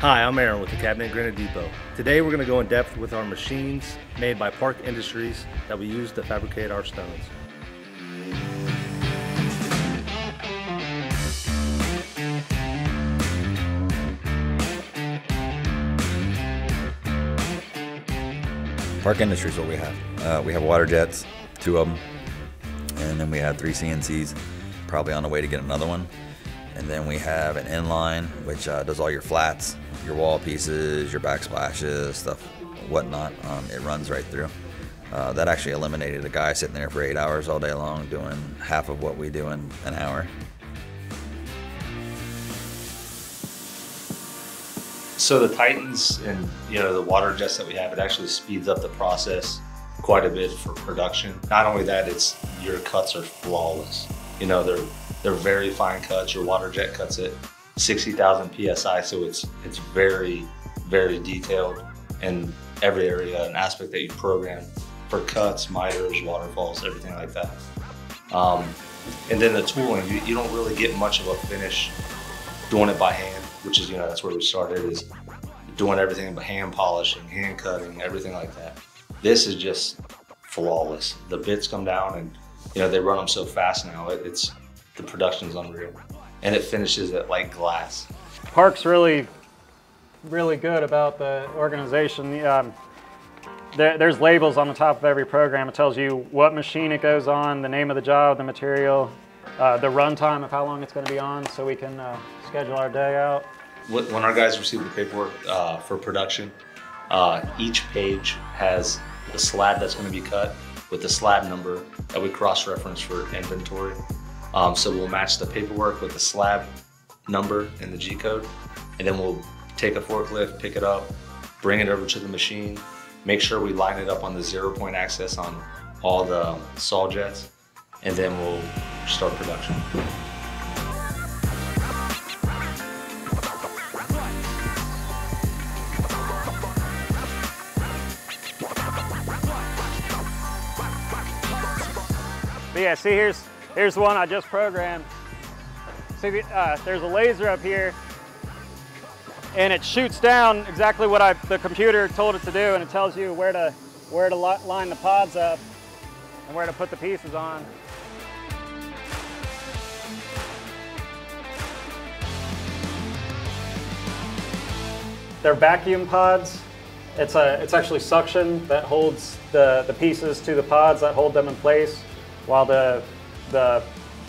Hi, I'm Aaron with the Cabinet Granite Depot. Today we're going to go in depth with our machines made by Park Industries that we use to fabricate our stones. Park Industries is what we have. We have water jets, 2 of them, and then we have 3 CNCs, probably on the way to get another one. And then we have an inline, which does all your flats, your wall pieces, your backsplashes, stuff, whatnot. It runs right through. That actually eliminated a guy sitting there for 8 hours all day long doing half of what we do in an hour. So the Titans and the water jets that we have, it actually speeds up the process quite a bit for production. Not only that, it's your cuts are flawless. They're very fine cuts. Your water jet cuts at 60,000 PSI, so it's very, very detailed in every area and aspect that you program for cuts, miters, waterfalls, everything like that. And then the tooling, you don't really get much of a finish doing it by hand, which is, that's where we started, is doing everything but hand polishing, hand cutting, everything like that. This is just flawless. The bits come down and, they run them so fast now. The production's unreal. And it finishes it like glass. Park's really good about the organization. There's labels on the top of every program. It tells you what machine it goes on, the name of the job, the material, the run time of how long it's going to be on, so we can schedule our day out. When our guys receive the paperwork for production, each page has the slab that's going to be cut with the slab number that we cross-reference for inventory. So we'll match the paperwork with the slab number and the G-code, and then we'll take a forklift, pick it up, bring it over to the machine, make sure we line it up on the 0-point axis on all the saw jets, and then we'll start production. But yeah, see, here's the one I just programmed. See, there's a laser up here, and it shoots down exactly what the computer told it to do, and it tells you where to line the pods up and where to put the pieces on. They're vacuum pods. It's actually suction that holds the pieces to the pods that hold them in place, while the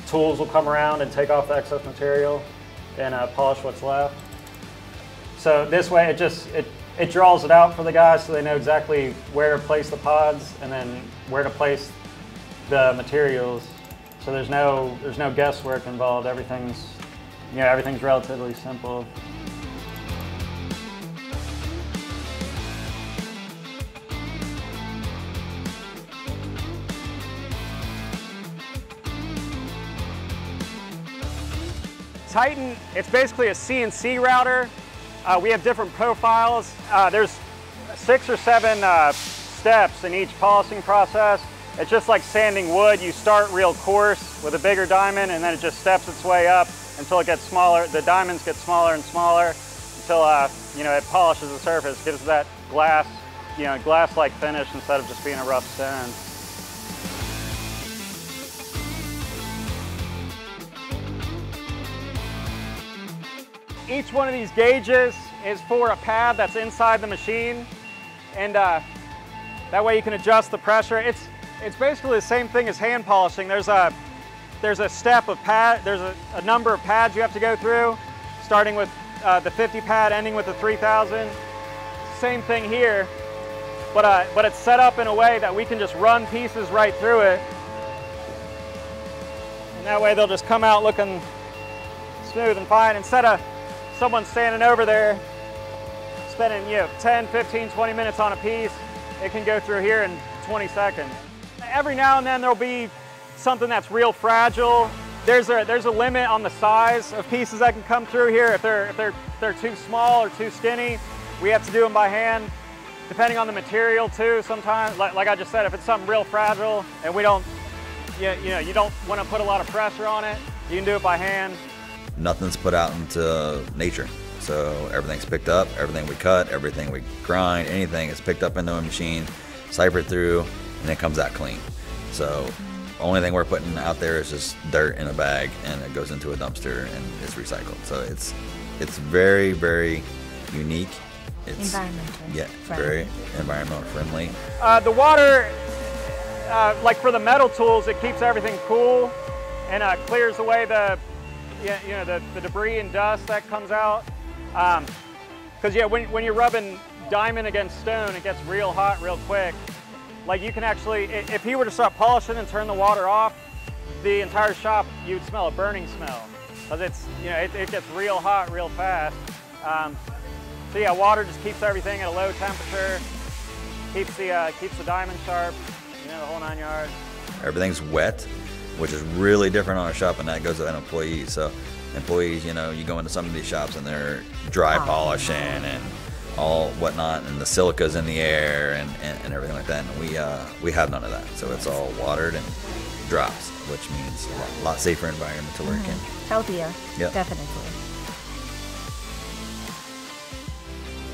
tools will come around and take off the excess material and polish what's left. So this way it draws it out for the guys so they know exactly where to place the pods and then where to place the materials. So there's no guesswork involved. Everything's relatively simple. Titan, it's basically a CNC router. We have different profiles. There's 6 or 7 steps in each polishing process. It's just like sanding wood. You start real coarse with a bigger diamond, and then it just steps its way up until it gets smaller. The diamonds get smaller and smaller until it polishes the surface, gives that glass, glass-like finish instead of just being a rough stone. Each one of these gauges is for a pad that's inside the machine, and that way you can adjust the pressure. It's basically the same thing as hand polishing. There's a step of pad. There's a number of pads you have to go through, starting with the 50 pad, ending with the 3000. Same thing here, but it's set up in a way that we can just run pieces right through it, and that way they'll just come out looking smooth and fine instead of someone standing over there spending 10, 15, 20 minutes on a piece. It can go through here in 20 seconds. Every now and then there'll be something that's real fragile. There's a limit on the size of pieces that can come through here. If they're too small or too skinny, we have to do them by hand. Depending on the material too, sometimes, like I just said, if it's something real fragile and we don't, you don't want to put a lot of pressure on it, you can do it by hand. Nothing's put out into nature. So everything's picked up, everything we cut, everything we grind, anything is picked up into a machine, siphoned through, and it comes out clean. So only thing we're putting out there is just dirt in a bag, and it goes into a dumpster and it's recycled. So it's very, very unique. It's very environmental friendly. The water, like for the metal tools, it keeps everything cool and clears away the debris and dust that comes out. Because when you're rubbing diamond against stone, it gets real hot real quick. Like you can actually, if he were to start polishing and turn the water off, the entire shop, you'd smell a burning smell. Because it gets real hot real fast. So yeah, water just keeps everything at a low temperature, keeps the diamond sharp, the whole 9 yards. Everything's wet, which is really different on a shop, and that goes to an employee. So employees, you go into some of these shops and they're dry polishing and all whatnot, and the silica's in the air and everything like that. And we have none of that. So it's all watered and drops, which means a lot safer environment to work in. Healthier, yep. Definitely.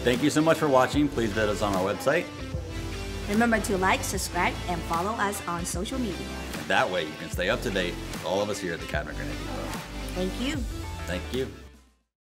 Thank you so much for watching. Please visit us on our website. Remember to like, subscribe, and follow us on social media. And that way you can stay up to date with all of us here at the Cabinet Granite Depot. Thank you. Thank you.